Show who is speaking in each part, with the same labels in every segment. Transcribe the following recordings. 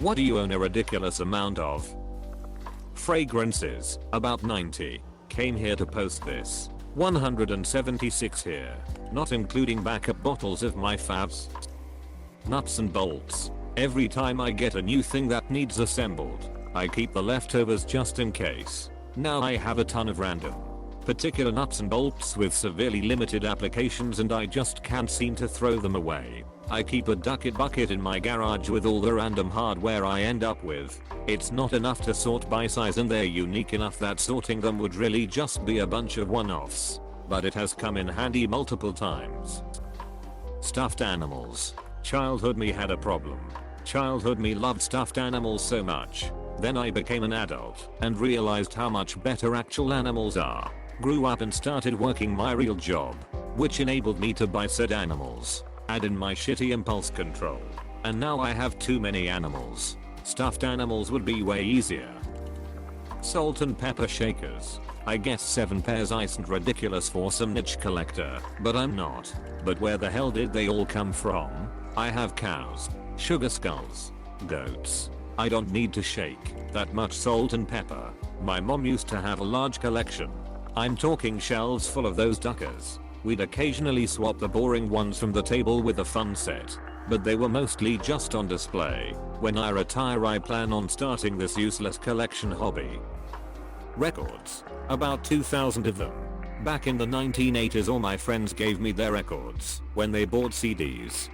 Speaker 1: What do you own a ridiculous amount of? Fragrances, about 90. Came here to post this. 176 here, not including backup bottles of my faves. Nuts and bolts. Every time I get a new thing that needs assembled, I keep the leftovers just in case. Now I have a ton of random particular nuts and bolts with severely limited applications and I just can't seem to throw them away. I keep a bucket in my garage with all the random hardware I end up with. It's not enough to sort by size and they're unique enough that sorting them would really just be a bunch of one-offs. But it has come in handy multiple times. Stuffed animals. Childhood me had a problem. Childhood me loved stuffed animals so much. Then I became an adult and realized how much better actual animals are. Grew up and started working my real job, which enabled me to buy said animals. Add in my shitty impulse control. And now I have too many animals. Stuffed animals would be way easier. Salt and pepper shakers. I guess 7 pairs isn't ridiculous for some niche collector, but I'm not. But where the hell did they all come from? I have cows, sugar skulls, goats. I don't need to shake that much salt and pepper. My mom used to have a large collection. I'm talking shelves full of those duckers. We'd occasionally swap the boring ones from the table with a fun set, but they were mostly just on display. When I retire I plan on starting this useless collection hobby. Records. About 2,000 of them. Back in the 1980s all my friends gave me their records when they bought CDs.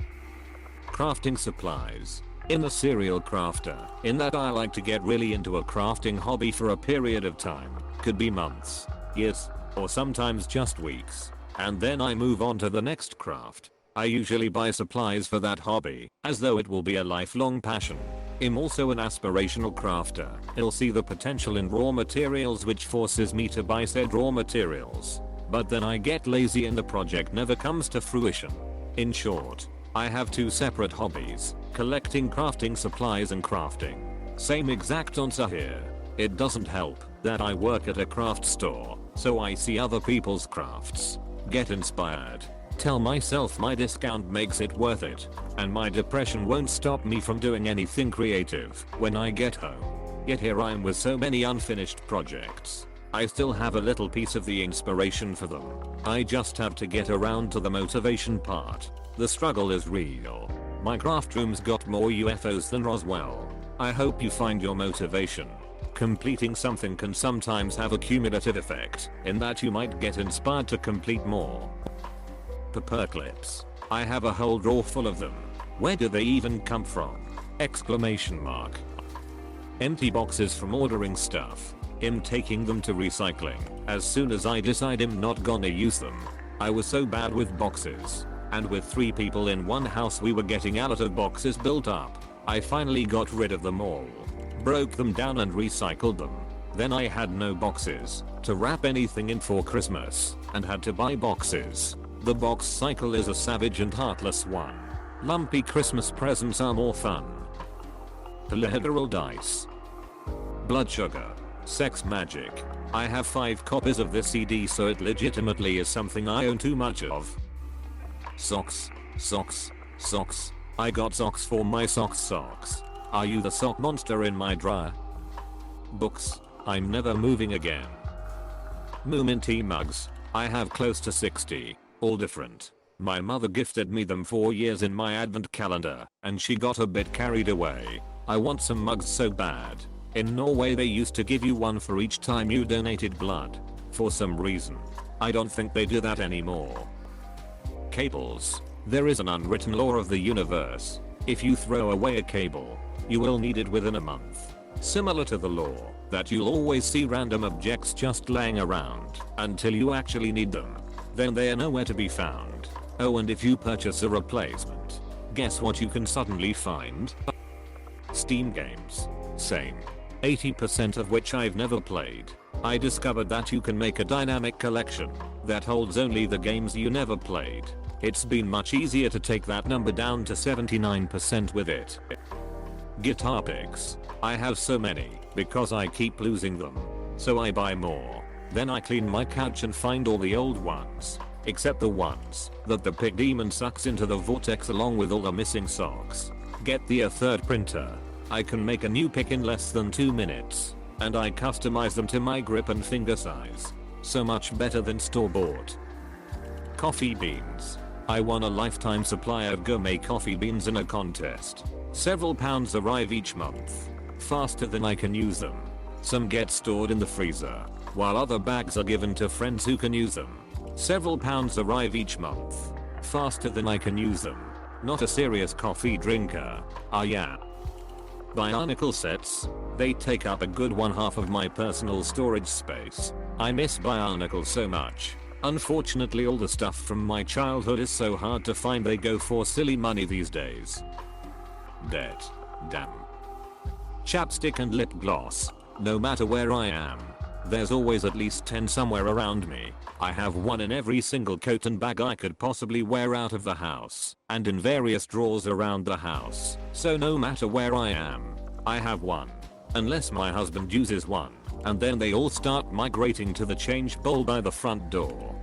Speaker 1: Crafting supplies. I'm a serial crafter, in that I like to get really into a crafting hobby for a period of time. Could be months, years, or sometimes just weeks. And then I move on to the next craft. I usually buy supplies for that hobby, as though it will be a lifelong passion. I'm also an aspirational crafter. I'll see the potential in raw materials which forces me to buy said raw materials. But then I get lazy and the project never comes to fruition. In short, I have 2 separate hobbies, collecting crafting supplies and crafting. Same exact answer here. It doesn't help that I work at a craft store, so I see other people's crafts, get inspired, tell myself my discount makes it worth it, and my depression won't stop me from doing anything creative when I get home. Yet here I am with so many unfinished projects. I still have a little piece of the inspiration for them. I just have to get around to the motivation part. The struggle is real. My craft room's got more UFOs than Roswell. I hope you find your motivation. Completing something can sometimes have a cumulative effect, in that you might get inspired to complete more. Paperclips. I have a whole drawer full of them. Where do they even come from? Exclamation mark. Empty boxes from ordering stuff. I'm taking them to recycling as soon as I decide I'm not gonna use them. I was so bad with boxes. And with 3 people in one house we were getting a lot of boxes built up. I finally got rid of them all. Broke them down and recycled them. Then I had no boxes to wrap anything in for Christmas and had to buy boxes. The box cycle is a savage and heartless one. Lumpy Christmas presents are more fun. Polyhedral dice. Blood sugar. Sex magic. I have 5 copies of this CD so it legitimately is something I own too much of. Socks. Socks. Socks. I got socks for my socks. Are you the sock monster in my drawer? Books. I'm never moving again. Moomin tea mugs. I have close to 60. All different. My mother gifted me them 4 years in my advent calendar, and she got a bit carried away. I want some mugs so bad. In Norway they used to give you one for each time you donated blood. For some reason. I don't think they do that anymore. Cables. There is an unwritten law of the universe. If you throw away a cable, you will need it within a month. Similar to the law that you'll always see random objects just laying around until you actually need them. Then they are nowhere to be found. Oh, and if you purchase a replacement, guess what you can suddenly find? Steam games. Same. 80% of which I've never played. I discovered that you can make a dynamic collection that holds only the games you never played. It's been much easier to take that number down to 79% with it. Guitar picks. I have so many because I keep losing them. So I buy more. Then I clean my couch and find all the old ones, except the ones that the pick demon sucks into the vortex along with all the missing socks. Get the third printer. I can make a new pick in less than 2 minutes. And I customize them to my grip and finger size. So much better than store-bought. Coffee beans. I won a lifetime supply of gourmet coffee beans in a contest. Several pounds arrive each month. Faster than I can use them. Some get stored in the freezer, while other bags are given to friends who can use them. Several pounds arrive each month. Faster than I can use them. Not a serious coffee drinker. Yeah. Bionicle sets. They take up a good 1/2 of my personal storage space. I miss Bionicle so much. Unfortunately, all the stuff from my childhood is so hard to find, they go for silly money these days. Debt. Damn. Chapstick and lip gloss. No matter where I am, there's always at least 10 somewhere around me. I have one in every single coat and bag I could possibly wear out of the house, and in various drawers around the house. So no matter where I am, I have one. Unless my husband uses one, and then they all start migrating to the change bowl by the front door.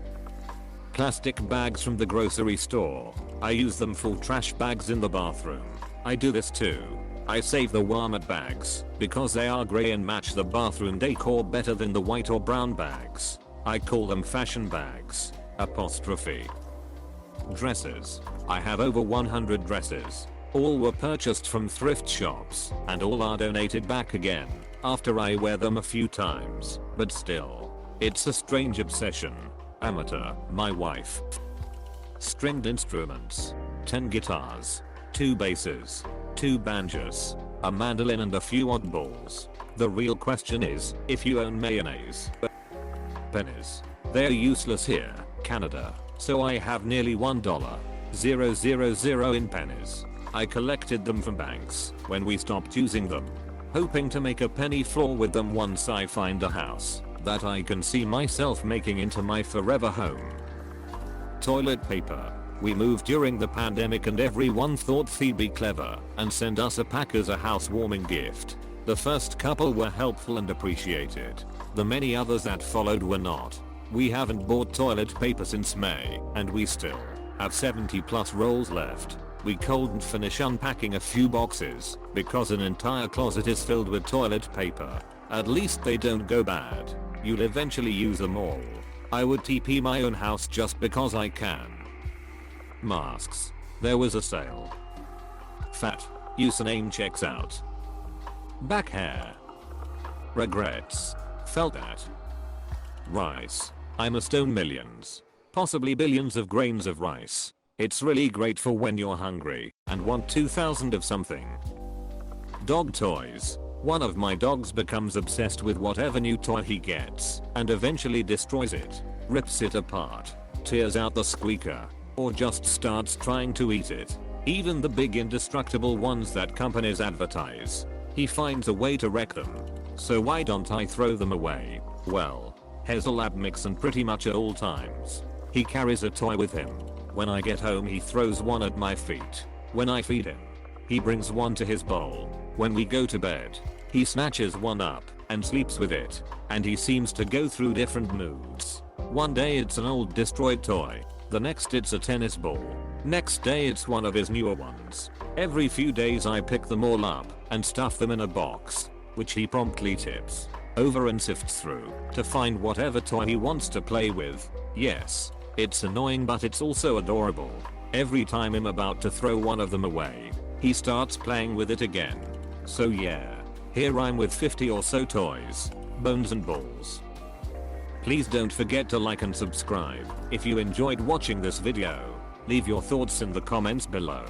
Speaker 1: Plastic bags from the grocery store. I use them for trash bags in the bathroom. I do this too. I save the Walmart bags because they are grey and match the bathroom decor better than the white or brown bags. I call them fashion bags. Apostrophe. Dresses. I have over 100 dresses. All were purchased from thrift shops and all are donated back again after I wear them a few times, but still, it's a strange obsession. Amateur, my wife. Stringed instruments. 10 guitars. 2 basses. 2 banjos. A mandolin and a few oddballs. The real question is, if you own mayonnaise. Pennies. They're useless here, Canada, so I have nearly $1,000 in pennies. I collected them from banks when we stopped using them, hoping to make a penny floor with them once I find a house that I can see myself making into my forever home. Toilet paper. We moved during the pandemic and everyone thought they'd be clever and send us a pack as a housewarming gift. The first couple were helpful and appreciated. The many others that followed were not. We haven't bought toilet paper since May, and we still have 70 plus rolls left. We couldn't finish unpacking a few boxes because an entire closet is filled with toilet paper. At least they don't go bad. You'll eventually use them all. I would TP my own house just because I can. Masks. There was a sale. Fat. Username checks out. Back hair. Regrets. Felt that. Rice. I must own millions, possibly billions of grains of rice. It's really great for when you're hungry and want 2,000 of something. Dog toys. One of my dogs becomes obsessed with whatever new toy he gets and eventually destroys it, rips it apart, tears out the squeaker, or just starts trying to eat it. Even the big indestructible ones that companies advertise, he finds a way to wreck them. So why don't I throw them away? Well, here's a lab mix and pretty much at all times, he carries a toy with him. When I get home he throws one at my feet. When I feed him, he brings one to his bowl. When we go to bed, he snatches one up and sleeps with it, and he seems to go through different moods. One day it's an old destroyed toy, the next it's a tennis ball, next day it's one of his newer ones. Every few days I pick them all up and stuff them in a box, which he promptly tips over and sifts through to find whatever toy he wants to play with. Yes, it's annoying but it's also adorable. Every time I'm about to throw one of them away, he starts playing with it again. So yeah, here I'm with 50 or so toys, bones and balls. Please don't forget to like and subscribe if you enjoyed watching this video. Leave your thoughts in the comments below.